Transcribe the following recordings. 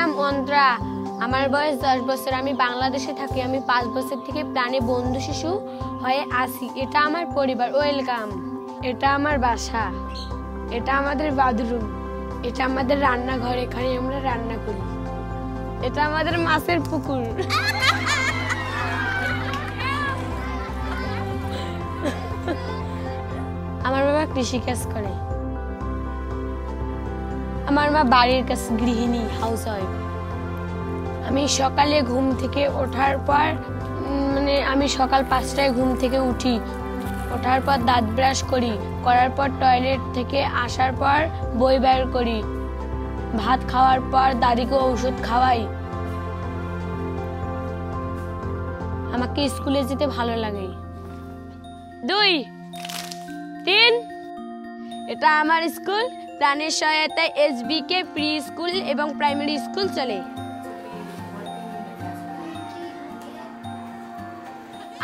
নাম অন্ত্রা। আমার বয়স 10 বছর। আমি বাংলাদেশে থাকি। আমি 5 বছর থেকে প্রাণে বন্ধু শিশু হয়ে আছি। এটা আমার পরিবার। ওয়েলকাম। এটা আমার বাসা। এটা আমাদের বাথরুম। এটা আমাদের রান্নাঘর। এখানে আমরা রান্না করি। এটা আমাদের মাছের পুকুর। আমার বাবা কৃষিকাজ করে। আমার মা বাড়ির কাছে গৃহিণী, হাউস ওয়াইফ। আমি সকালে ঘুম থেকে ওঠার পর আমি সকাল 5টায় ঘুম থেকে উঠি। ওঠার পর দাঁত ব্রাশ করি। করার পর টয়লেট থেকে আসার পর বই বের করি। ভাত খাওয়ার পর দাদিকে ঔষধ খাওয়াই। আমাকে স্কুলে যেতে ভালো লাগে। 2 3 এটা আমার স্কুল। প্রাণের সহায়তায় SBK প্রি স্কুল এবং প্রাইমারি স্কুল চলে।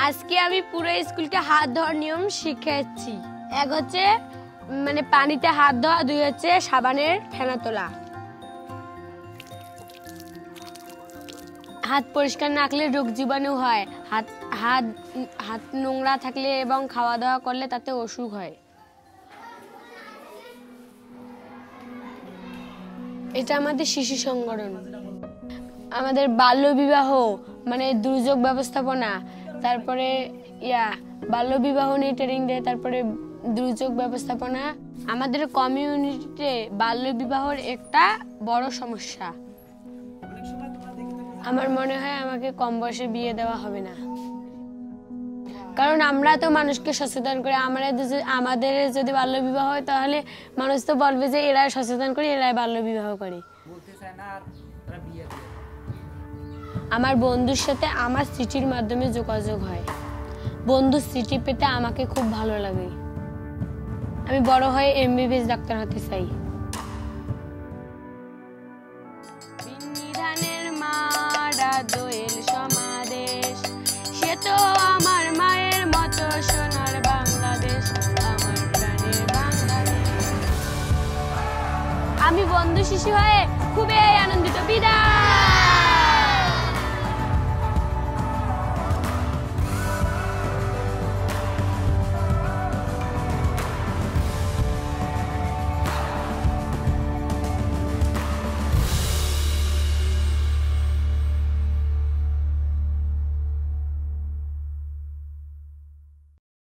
আজকে আমি পুরো স্কুলকে হাত ধোয়ার নিয়ম শিখাচ্ছি। 1 হচ্ছে পানিতে হাত ধোয়া, 2 হচ্ছে সাবানের ফেনা তোলা। হাত পরিষ্কার না রাখলে রোগ জীবাণু হয়। হাত নোংরা থাকলে এবং খাওয়া দাওয়া করলে তাতে অসুখ হয়। এটা আমাদের শিশু সংগঠন। আমাদের বাল্য বিবাহ দুর্যোগ ব্যবস্থাপনা, তারপরে বাল্য বিবাহ নিয়ে ট্রেনিং দেয়, তারপরে দুর্যোগ ব্যবস্থাপনা। আমাদের কমিউনিটিতে বাল্য বিবাহের একটা বড় সমস্যা। আমার মনে হয় আমাকে কম বয়সে বিয়ে দেওয়া হবে না, কারণ আমরা তো মানুষকে সচেতন করি। আমাদের যদি বাল্য বিবাহ হয় তাহলে মানুষ তো বলবে যে এরা সচেতন করে, এরা বাল্য বিবাহ করে। আমার বন্ধুর সাথে আমার চিঠির মাধ্যমে যোগাযোগ হয়। বন্ধুর চিঠি পেতে আমাকে খুব ভালো লাগে। আমি বড় হয়ে MBBS ডাক্তার হতে চাই। বিধানের মারা দোয়েল সমাদেশ, সে তো আমার মায়ের মতো সোনার বাংলাদেশ, আমার প্রাণের বাংলাদেশ। আমি বন্ধু শিশু হয়ে খুবই আনন্দিত। বিদায়।